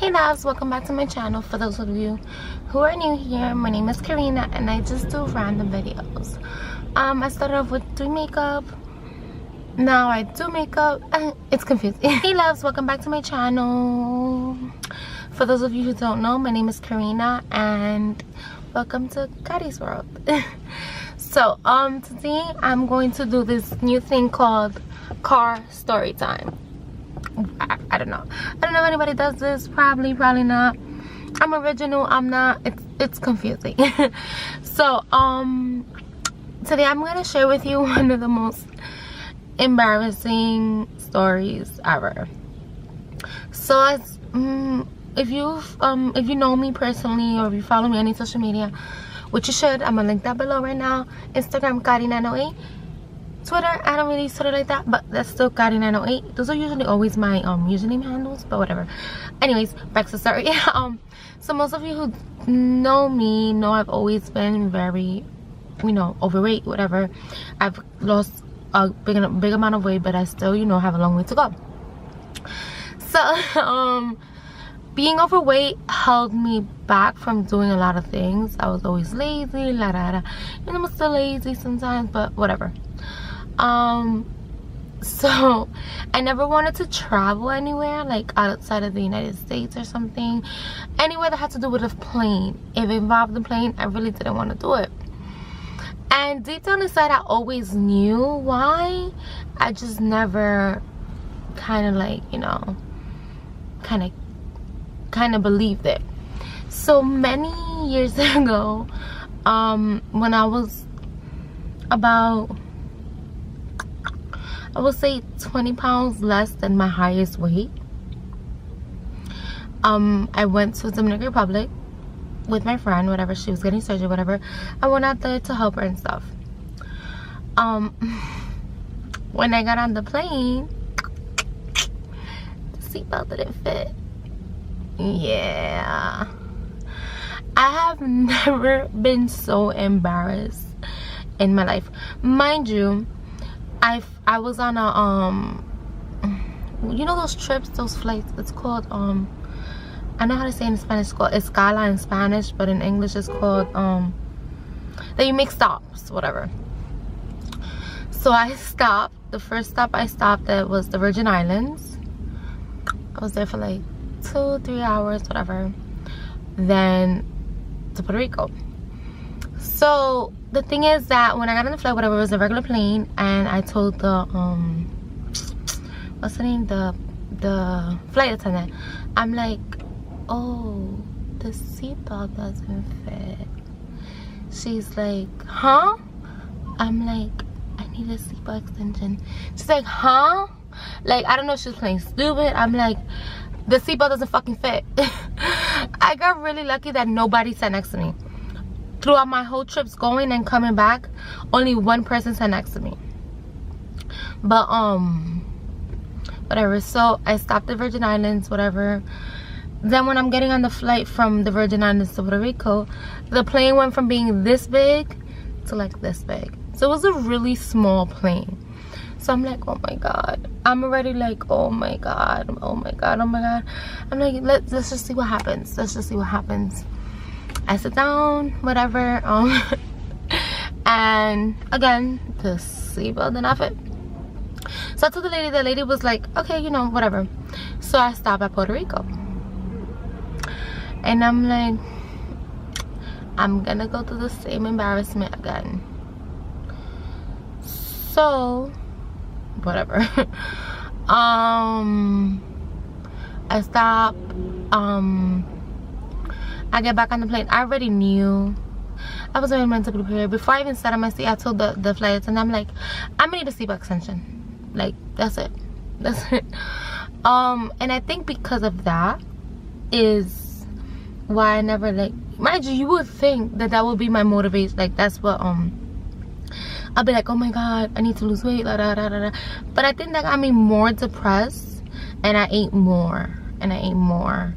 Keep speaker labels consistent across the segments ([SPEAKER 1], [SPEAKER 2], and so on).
[SPEAKER 1] Hey loves, welcome back to my channel. For those of you who are new here, my name is Karina and I just do random videos. I started off with doing makeup. Now I do makeup. It's confusing. Hey loves, welcome back to my channel. For those of you who don't know, my name is Karina and welcome to Kari's World. So today I'm going to do this new thing called car story time. I don't know if anybody does this. Probably not. I'm original, I'm not. It's confusing. So today I'm gonna share with you one of the most embarrassing stories ever. So as if you know me personally, or if you follow me on any social media, which you should, I'm gonna link that below right now. Instagram Kari908. Twitter, I don't really use Twitter like that, but that's still Kari908. Those are usually always my username handles, but whatever. Anyways, back to the story. So most of you who know me know I've always been very, overweight, whatever. I've lost a big amount of weight, but I still, have a long way to go. So, being overweight held me back from doing a lot of things. I was always lazy, I'm still lazy sometimes, but whatever. So I never wanted to travel anywhere, like outside of the United States or something. Anywhere that had to do with a plane. If it involved the plane, I really didn't want to do it. And deep down inside, I always knew why. I just never kind of believed it. So many years ago, when I was about, I would say 20 pounds less than my highest weight, I went to Dominican Republic with my friend, whatever. She was getting surgery, whatever. I went out there to help her and stuff. When I got on the plane, the seatbelt didn't fit. Yeah, I have never been so embarrassed in my life. Mind you, I was on a those trips, those flights, it's called I know how to say it in Spanish, it's called escala in Spanish, but in English it's called that you make stops, whatever. So I stopped. The first stop I stopped at was the Virgin Islands. I was there for like 2-3 hours, whatever. Then to Puerto Rico. So the thing is that when I got on the flight, whatever, it was a regular plane, and I told the what's the name, the flight attendant, I'm like, oh, the seatbelt doesn't fit. She's like, huh? I'm like, I need a seatbelt extension. She's like, huh? Like, I don't know if she was playing stupid. I'm like, the seatbelt doesn't fucking fit. I got really lucky that nobody sat next to me. Throughout my whole trips going and coming back, only one person sat next to me. But whatever. So I stopped at Virgin Islands, whatever. Then when I'm getting on the flight from the Virgin Islands to Puerto Rico, the plane went from being this big to like this big. So it was a really small plane. So I'm like, oh my god. I'm already like, oh my god, oh my god, oh my god. I'm like, let's just see what happens. Let's just see what happens. I sit down, whatever, and again, the seatbelt did not fit. So I told the lady was like, okay, whatever. So I stopped at Puerto Rico. And I'm like, I'm gonna go through the same embarrassment again. So, whatever. I stopped, I get back on the plane. I already knew. I was already mentally prepared. Before I even sat on my seat, I told the flight attendant, I'm like, I'm gonna need a seatbelt extension. Like, that's it. That's it. And I think because of that is why I never, like, mind you, you would think that would be my motivation. Like, that's what, I'll be like, oh my god, I need to lose weight, But I think that got me more depressed, and I ate more, and I ate more.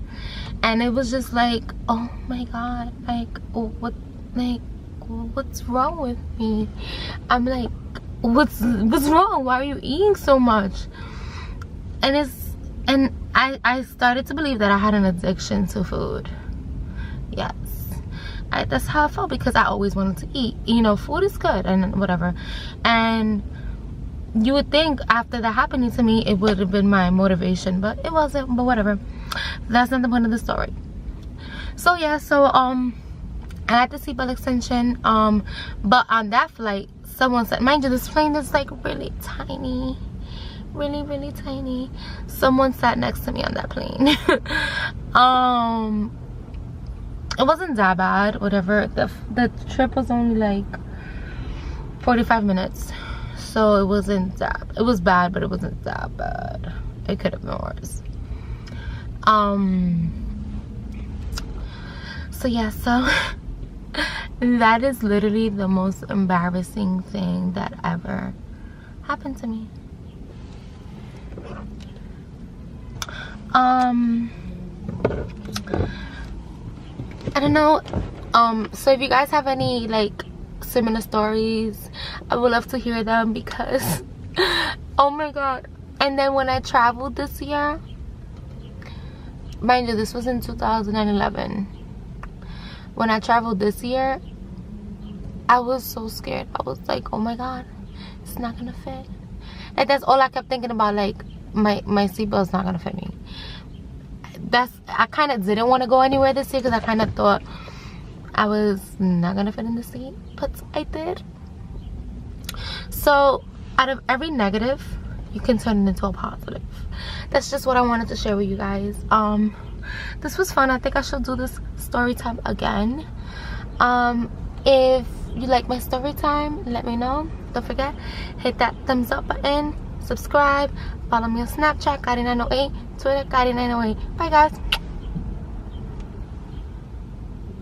[SPEAKER 1] And it was just like, oh my god, like, what's wrong with me? I'm like, what's wrong? Why are you eating so much? And I started to believe that I had an addiction to food. Yes, that's how I felt, because I always wanted to eat. You know, food is good and whatever. And you would think after that happening to me, it would have been my motivation, but it wasn't. But whatever, that's not the point of the story. So yeah, so I had the seatbelt extension, but on that flight, someone said, mind you, this plane is like really tiny, really tiny. Someone sat next to me on that plane. It wasn't that bad, whatever. The trip was only like 45 minutes, so it wasn't that, it was bad, but it wasn't that bad. It could have been worse. So yeah, so that is literally the most embarrassing thing that ever happened to me. I don't know. So if you guys have any like similar stories, I would love to hear them, because oh my god. And then when I traveled this year, mind you, this was in 2011. When I traveled this year, I was so scared. I was like, oh my god, it's not gonna fit. Like, that's all I kept thinking about, like my seatbelt's not gonna fit me. I kind of didn't want to go anywhere this year, because I kind of thought I was not gonna fit in the seat, but I did. So out of every negative, you can turn it into a positive. That's just what I wanted to share with you guys. This was fun. I think I should do this story time again. If you like my story time, let me know. Don't forget, hit that thumbs up button, subscribe, follow me on Snapchat, Kari908, Twitter, Kari908. Bye guys.